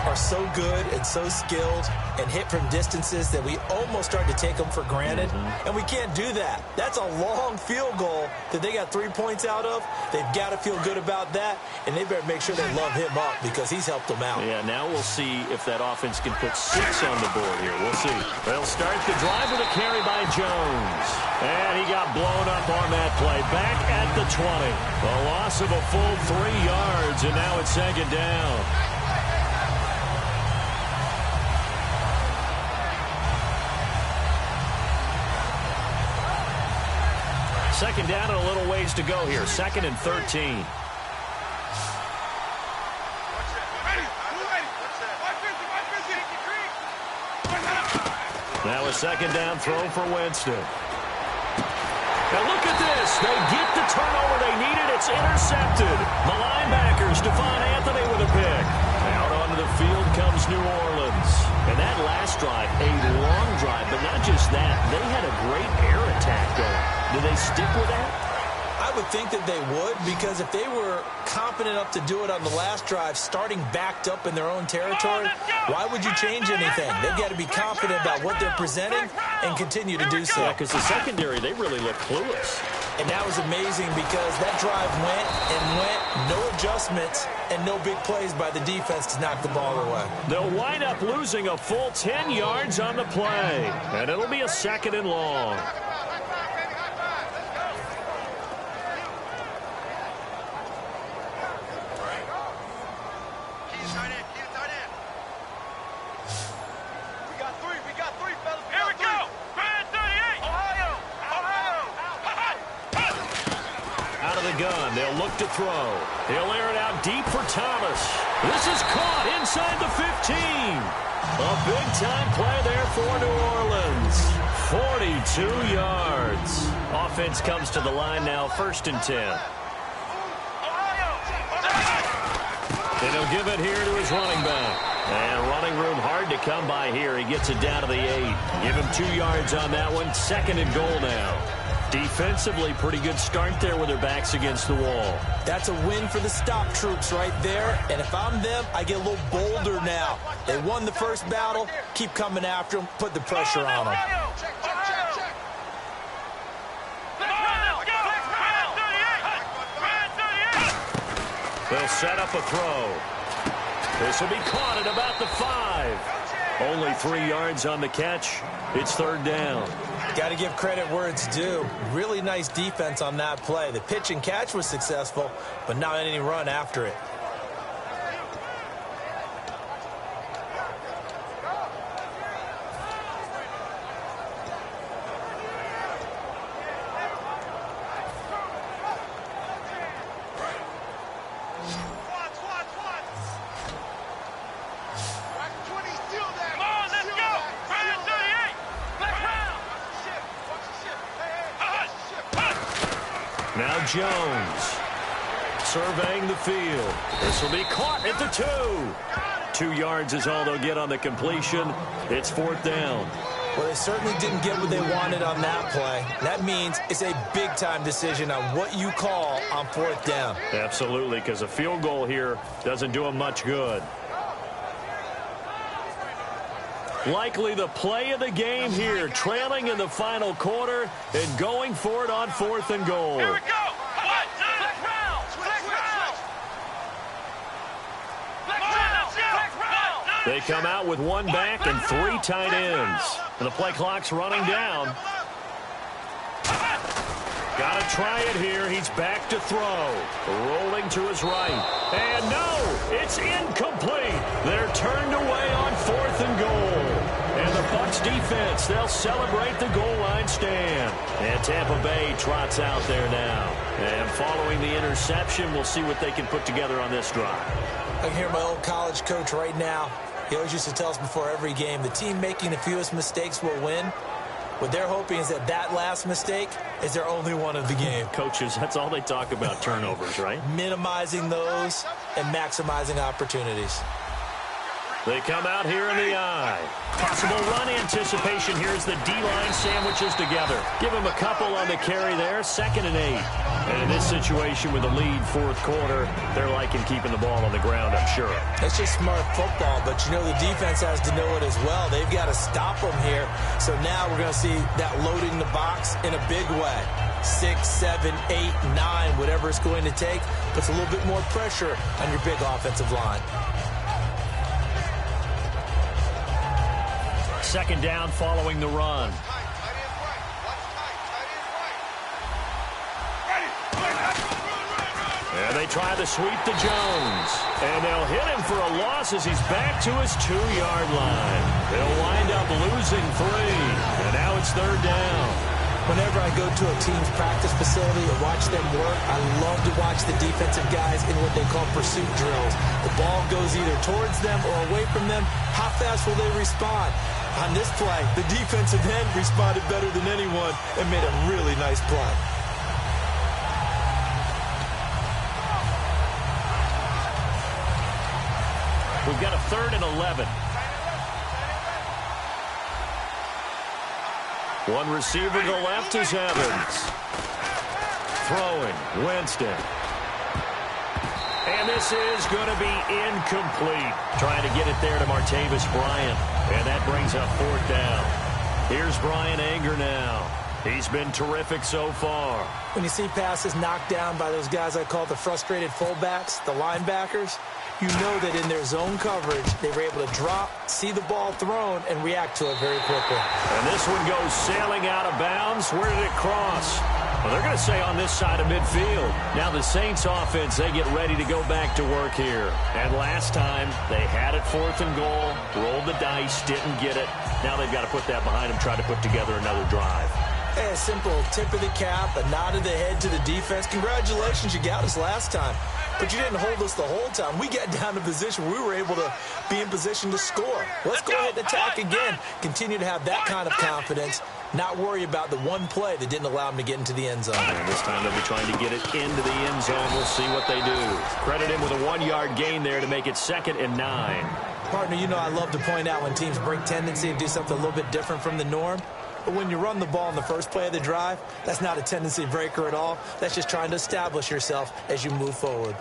are so good and so skilled and hit from distances that we almost start to take them for granted, and we can't do that. That's a long field goal that they got 3 points out of. They've got to feel good about that, and they better make sure they love him up because he's helped them out. Yeah, now we'll see if that offense can put 6 on the board here. We'll see. They'll start the drive with a carry by Jones. And he got blown up on that play. Back at the 20. A loss of a full 3 yards, and now it's second down. Second down and a little ways to go here. 2nd and 13. Now a second down throw for Winston. Now look at this. They get the turnover they needed. It's intercepted. The linebackers, Stephon Anthony with a pick. Out onto the field comes New Orleans. And that last drive, a long drive, but not just that. They had a great air attack going. Do they stick with that? I would think that they would, because if they were confident enough to do it on the last drive, starting backed up in their own territory, why would you change anything? They've got to be confident about what they're presenting and continue to do so. Yeah, because the secondary, they really look clueless. And that was amazing because that drive went and went, no adjustments, and no big plays by the defense to knock the ball away. They'll wind up losing a full 10 yards on the play, and it'll be a 2nd and long. Gun. They'll look to throw. He'll air it out deep for Thomas. This is caught inside the 15. A big-time play there for New Orleans. 42 yards. Offense comes to the line now, 1st and 10. And he'll give it here to his running back. And running room hard to come by here. He gets it down to the 8. Give him 2 yards on that one. 2nd and goal now. Defensively, pretty good start there with their backs against the wall. That's a win for the stop troops right there. And if I'm them, I get a little bolder now. They won the first battle. Keep coming after them. Put the pressure on them. They'll set up a throw. This will be caught at about the 5. Only 3 yards on the catch. It's 3rd down. Got to give credit where it's due. Really nice defense on that play. The pitch and catch was successful, but not any run after it. Now Jones surveying the field. This will be caught at the 2. 2 yards is all they'll get on the completion. It's 4th down. Well, they certainly didn't get what they wanted on that play. That means it's a big-time decision on what you call on 4th down. Absolutely, because a field goal here doesn't do them much good. Likely the play of the game here, trailing in the final quarter and going for it on 4th and goal. Here we go. They come out with 1 back and 3 tight ends. And the play clock's running down. Got to try it here. He's back to throw. Rolling to his right. And no, it's incomplete. They're turned away on 4th and goal. And the Bucs defense, they'll celebrate the goal line stand. And Tampa Bay trots out there now. And following the interception, we'll see what they can put together on this drive. I can hear my old college coach right now. He always used to tell us before every game, the team making the fewest mistakes will win. What they're hoping is that that last mistake is their only one of the game. Coaches, that's all they talk about, turnovers, right? Minimizing those and maximizing opportunities. They come out here in the I. Possible run anticipation here as the D-line sandwiches together. Give him a couple on the carry there, 2nd and 8. And in this situation with the lead 4th quarter, they're liking keeping the ball on the ground, I'm sure. It's just smart football, but you know the defense has to know it as well. They've got to stop them here. So now we're going to see that loading the box in a big way. 6, 7, 8, 9, whatever it's going to take, puts a little bit more pressure on your big offensive line. 2nd down following the run. And they try to sweep to Jones. And they'll hit him for a loss as he's back to his 2-yard line. They'll wind up losing 3. And now it's 3rd down. Whenever I go to a team's practice facility and watch them work, I love to watch the defensive guys in what they call pursuit drills. The ball goes either towards them or away from them. How fast will they respond? On this play, the defensive end responded better than anyone and made a really nice play. We've got a 3rd and 11. One receiver to the left is Evans. Throwing, Winston. And this is going to be incomplete. Trying to get it there to Martavis Bryant. And that brings up 4th down. Here's Brian Anger now. He's been terrific so far. When you see passes knocked down by those guys I call the frustrated fullbacks, the linebackers, you know that in their zone coverage, they were able to drop, see the ball thrown, and react to it very quickly. And this one goes sailing out of bounds. Where did it cross? Well, they're going to say on this side of midfield. Now the Saints offense, they get ready to go back to work here. And last time, they had it 4th and goal, rolled the dice, didn't get it. Now they've got to put that behind them, try to put together another drive. A simple tip of the cap, a nod of the head to the defense. Congratulations, you got us last time. But you didn't hold us the whole time. We got down to position where we were able to be in position to score. Let's go ahead and attack again. Continue to have that kind of confidence. Not worry about the one play that didn't allow them to get into the end zone. And this time they'll be trying to get it into the end zone. We'll see what they do. Credit him with a 1-yard gain there to make it 2nd and 9. Partner, you know I love to point out when teams break tendency and do something a little bit different from the norm. But when you run the ball in the first play of the drive, that's not a tendency breaker at all. That's just trying to establish yourself as you move forward.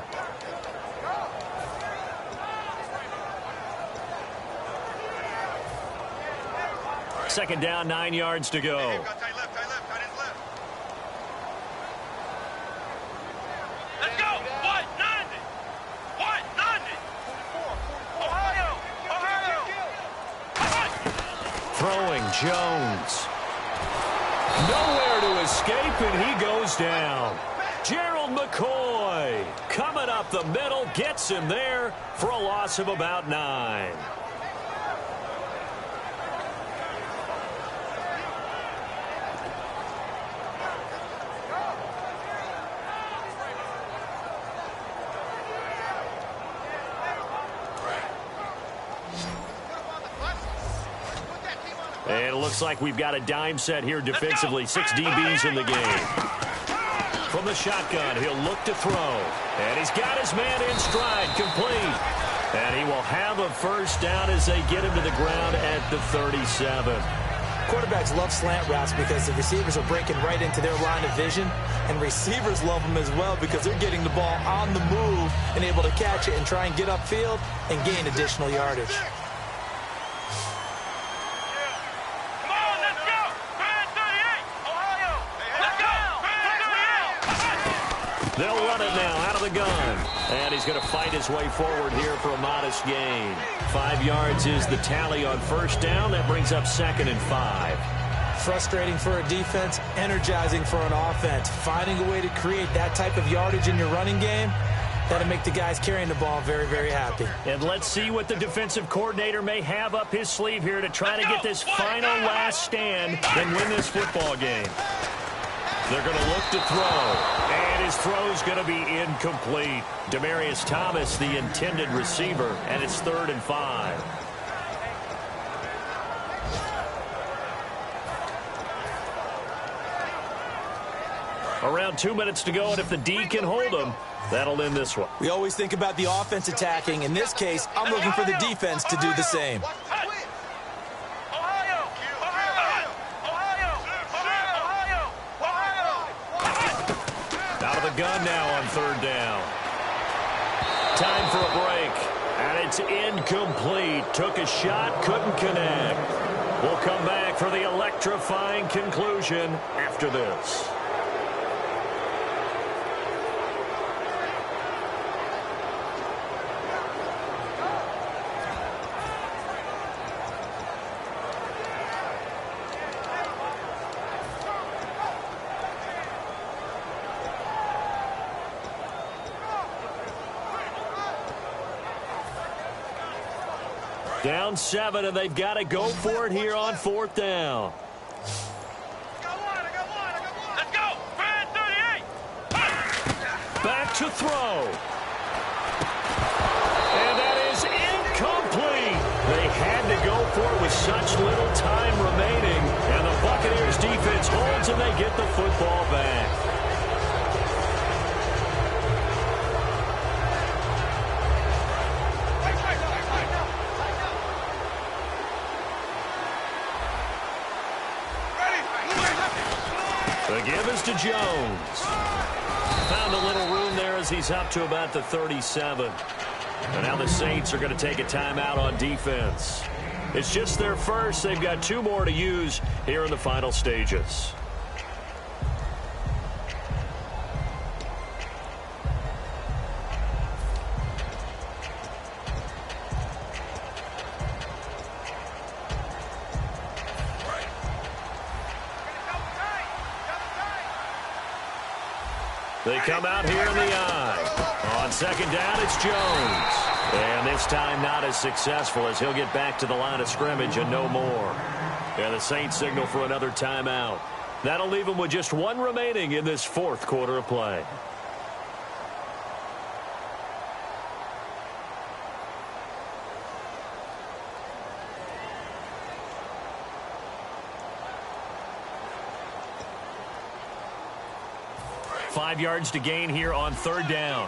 Second down, 9 yards to go. Let's go! White 90! White 90! Ohio! Throwing, Jones. Nowhere to escape, and he goes down. Gerald McCoy coming up the middle, gets him there for a loss of about 9. And it looks like we've got a dime set here defensively. 6 DBs in the game. From the shotgun, he'll look to throw. And he's got his man in stride, complete. And he will have a first down as they get him to the ground at the 37. Quarterbacks love slant routes because the receivers are breaking right into their line of vision. And receivers love them as well because they're getting the ball on the move and able to catch it and try and get upfield and gain additional yardage. They'll run it now out of the gun. And he's going to fight his way forward here for a modest gain. 5 yards is the tally on first down. That brings up 2nd and 5. Frustrating for a defense, energizing for an offense. Finding a way to create that type of yardage in your running game, that'll make the guys carrying the ball very, very happy. And let's see what the defensive coordinator may have up his sleeve here to try to get this final last stand and win this football game. They're going to look to throw. And his throw's going to be incomplete. Demaryius Thomas, the intended receiver, and it's 3rd and 5. Around 2 minutes to go, and if the D can hold them, that'll end this one. We always think about the offense attacking. In this case, I'm looking for the defense to do the same. Out of the gun now on third down. Time for a break, and it's incomplete. Took a shot, couldn't connect. We'll come back for the electrifying conclusion after this. Down 7, and they've got to go for it here on fourth down. Let's go. 38. Back to throw. And that is incomplete. They had to go for it with such little time remaining. And the Buccaneers defense holds, and they get the football back. The give is to Jones. Found a little room there as he's up to about the 37. And now the Saints are going to take a timeout on defense. It's just their first. They've got 2 more to use here in the final stages. They come out here in the eye. On second down, it's Jones. And this time not as successful as he'll get back to the line of scrimmage and no more. And the Saints signal for another timeout. That'll leave them with just 1 remaining in this fourth quarter of play. Five yards to gain here on third down.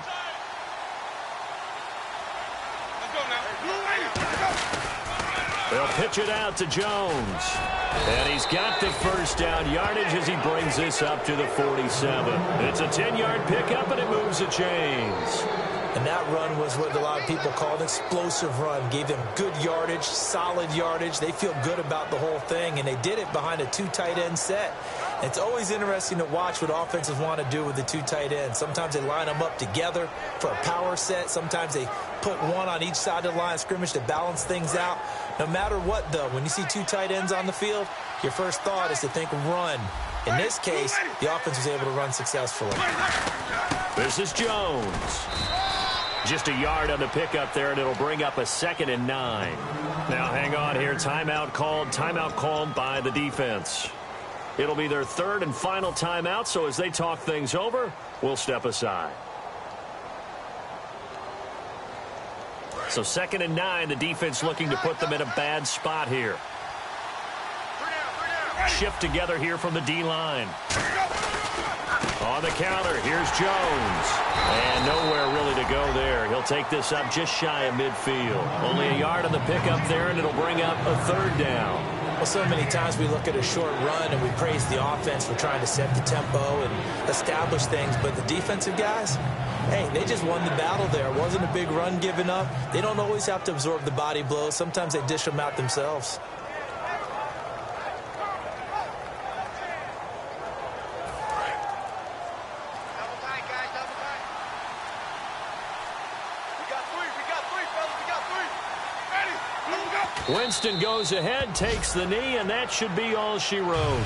They'll pitch it out to Jones. And he's got the first down yardage as he brings this up to the 47. It's a 10-yard pickup, and it moves the chains. And that run was what a lot of people call an explosive run. Gave them good yardage, solid yardage. They feel good about the whole thing, and they did it behind a 2 tight end set. It's always interesting to watch what offenses want to do with the 2 tight ends. Sometimes they line them up together for a power set. Sometimes they put one on each side of the line of scrimmage to balance things out. No matter what, though, when you see 2 tight ends on the field, your first thought is to think run. In this case, the offense was able to run successfully. This is Jones. Just a yard on the pickup there, and it'll bring up a 2nd and 9. Now hang on here. Timeout called by the defense. It'll be their 3rd and final timeout, so as they talk things over, we'll step aside. So 2nd and 9, the defense looking to put them in a bad spot here. Shift together here from the D-line. On the counter, here's Jones. And nowhere really to go there. He'll take this up just shy of midfield. Only a yard on the pickup there, and it'll bring up a 3rd down. Well, so many times we look at a short run and we praise the offense for trying to set the tempo and establish things. But the defensive guys, hey, they just won the battle there. It wasn't a big run given up. They don't always have to absorb the body blows. Sometimes they dish them out themselves. Winston goes ahead, takes the knee, and that should be all she wrote.